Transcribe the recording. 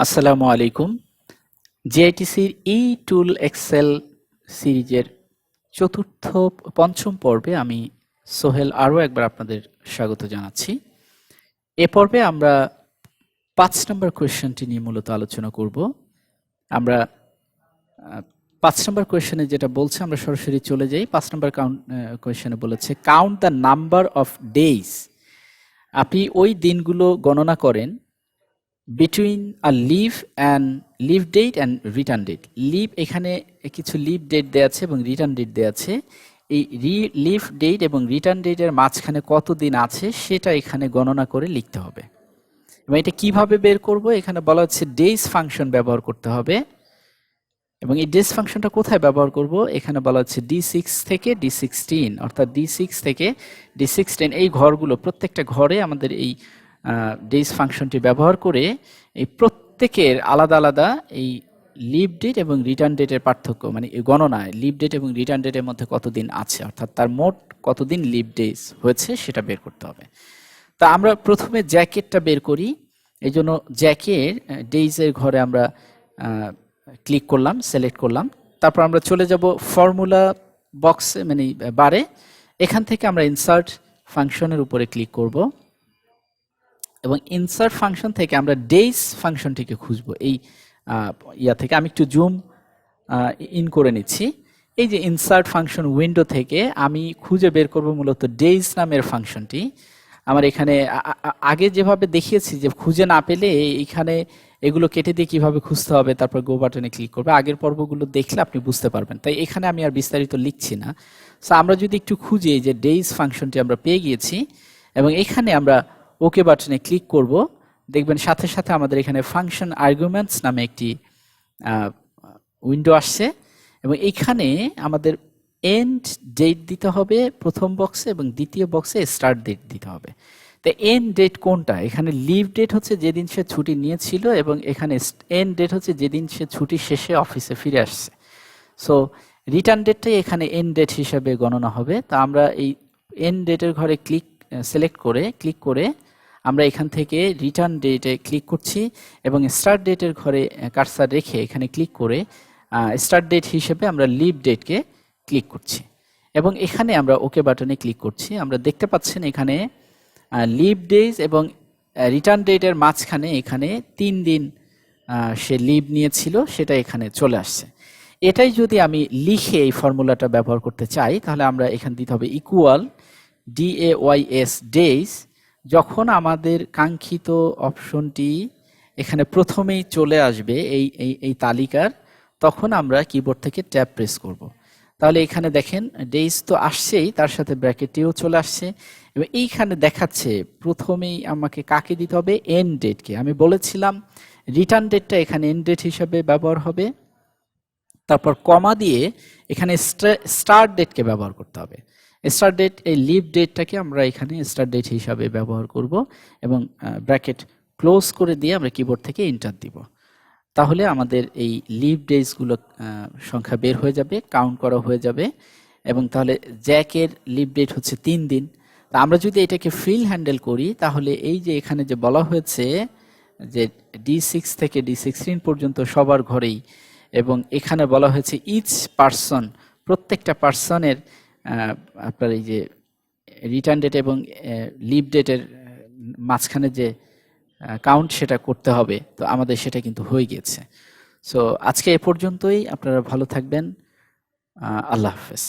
আসসালামু আলাইকুম। জিআইটিসির ই টুল এক্সেল সিরিজের পঞ্চম পর্বে আমি সোহেল আরও একবার আপনাদের স্বাগত জানাচ্ছি। এ পর্বে আমরা ৫ নম্বর কোয়েশ্চেনটি নিয়ে মূলত আলোচনা করব। আমরা ৫ নম্বর কোয়েশ্চেনে যেটা বলছে আমরা সরাসরি চলে যাই। ৫ নম্বর কোয়েশ্চেনে বলেছে count the number of days. আপনি ওই দিনগুলো গণনা করেন between a leave date and return date. এখানে কিছু লিভ ডেট দেওয়া আছে এবং রিটার্ন ডেট দেওয়া আছে। এই লিভ ডেট এবং রিটার্ন ডেটের মাঝখানে কত দিন আছে সেটা এখানে গণনা করে লিখতে হবে। এবং এটা কিভাবে বের করব, এখানে বলা হচ্ছে ডেজ ফাংশন ব্যবহার করতে হবে। এবং এই ডেজ ফাংশনটা কোথায় ব্যবহার করব, এখানে বলা হচ্ছে D6 থেকে D16, অর্থাৎ D6 থেকে D16 এই ঘরগুলো, প্রত্যেকটা ঘরে আমাদের এই ডেজ ফাংশনটি ব্যবহার করে এই প্রত্যেকের আলাদা আলাদা এই লিভ ডেট এবং রিটার্ন ডেটের পার্থক্য, মানে এই গণনায় লিভ ডেট এবং রিটার্ন ডেটের মধ্যে কতদিন আছে, অর্থাৎ তার মোট কতদিন লিভ ডেজ হয়েছে সেটা বের করতে হবে। তা আমরা প্রথমে জ্যাকেটটা বের করি। এই জন্য জ্যাকের ডেইজের ঘরে আমরা ক্লিক করলাম, সিলেক্ট করলাম। তারপর আমরা চলে যাব ফর্মুলা বক্সে, মানে বারে। এখান থেকে আমরা ইনসার্ট ফাংশনের উপরে ক্লিক করব এবং ইনসার্ট ফাংশন থেকে আমরা ডেইজ ফাংশনটিকে খুঁজব। এই ইয়া থেকে আমি একটু জুম ইন করে নিচ্ছি। এই যে ইনসার্ট ফাংশন উইন্ডো থেকে আমি খুঁজে বের করব মূলত ডেইজ নামের ফাংশনটি। আমার এখানে আগে যেভাবে দেখিয়েছি যে খুঁজে না পেলে এইখানে এগুলো কেটে দিয়ে কিভাবে খুঁজতে হবে, তারপর গো বাটনে ক্লিক করবে। আগের পর্বগুলো দেখলে আপনি বুঝতে পারবেন, তাই এখানে আমি আর বিস্তারিত লিখছি না। সো আমরা যদি একটু খুঁজি, যে ডেইজ ফাংশনটি আমরা পেয়ে গিয়েছি এবং এখানে আমরা ওকে বাটনে ক্লিক করব, দেখবেন সাথে সাথে আমাদের এখানে ফাংশন আর্গুমেন্টস নামে একটি উইন্ডো আসছে এবং এখানে আমাদের এন্ড ডেট দিতে হবে প্রথম বক্সে এবং দ্বিতীয় বক্সে স্টার্ট ডেট দিতে হবে। তো এন্ড ডেট কোনটা, এখানে লিভ ডেট হচ্ছে যেদিন সে ছুটি নিয়েছিল এবং এখানে এন্ড ডেট হচ্ছে যেদিন সে ছুটি শেষে অফিসে ফিরে আসছে। সো রিটার্ন ডেটটাই এখানে এন্ড ডেট হিসাবে গণনা হবে। তা আমরা এই এন্ড ডেটের ঘরে ক্লিক করে আমরা এখান থেকে রিটার্ন ডেটে ক্লিক করছি এবং স্টার্ট ডেটের ঘরে কার্সার রেখে এখানে ক্লিক করে স্টার্ট ডেট হিসেবে আমরা লিভ ডেটকে ক্লিক করছি এবং এখানে আমরা ওকে বাটনে ক্লিক করছি। আমরা দেখতে পাচ্ছেন এখানে লিভ ডেজ এবং রিটার্ন ডেটের মাঝখানে এখানে 3 দিন সে লিভ নিয়েছিল, সেটা এখানে চলে আসছে। এটাই যদি আমি লিখে এই ফর্মুলাটা ব্যবহার করতে চাই, তাহলে আমরা এখানে দিতে হবে ইকুয়াল DAYS ডেজ। যখন আমাদের কাঙ্ক্ষিত অপশনটি এখানে প্রথমেই চলে আসবে এই তালিকার, তখন আমরা কিবোর্ড থেকে ট্যাব প্রেস করব। তাহলে এখানে দেখেন ডেইজ তো আসছেই, তার সাথে ব্র্যাকেটেও চলে আসছে এবং এইখানে দেখাচ্ছে প্রথমেই আমাকে কাকে দিতে হবে, এন্ড ডেটকে। আমি বলেছিলাম রিটার্ন ডেটটা এখানে এন্ড ডেট হিসাবে ব্যবহার হবে, তারপর কমা দিয়ে এখানে স্টার্ট ডেটকে ব্যবহার করতে হবে। স্টার্ট ডেট, এই লিভ ডেটটাকে আমরা এখানে স্টার্ট ডেট হিসাবে ব্যবহার করব এবং ব্র্যাকেট ক্লোজ করে দিয়ে আমরা কিবোর্ড থেকে এন্টার দিব। তাহলে আমাদের এই লিভ ডেজগুলো সংখ্যা বের হয়ে যাবে, কাউন্ট করা হয়ে যাবে। এবং তাহলে জ্যাকের লিভ ডেট হচ্ছে 3 দিন। তা আমরা যদি এটাকে ফিল হ্যান্ডেল করি, তাহলে এই যে এখানে যে বলা হয়েছে যে D6 থেকে D16 পর্যন্ত সবার ঘরেই, এবং এখানে বলা হয়েছে ইচ পার্সন, প্রত্যেকটা পার্সনের আপনার এই যে রিটার্ন ডেট এবং লিভ ডেটের মাঝখানে যে কাউন্ট সেটা করতে হবে। তো আমাদের সেটা কিন্তু হয়ে গিয়েছে। সো আজকে এ পর্যন্তই। আপনারা ভালো থাকবেন। আল্লাহ হাফেজ।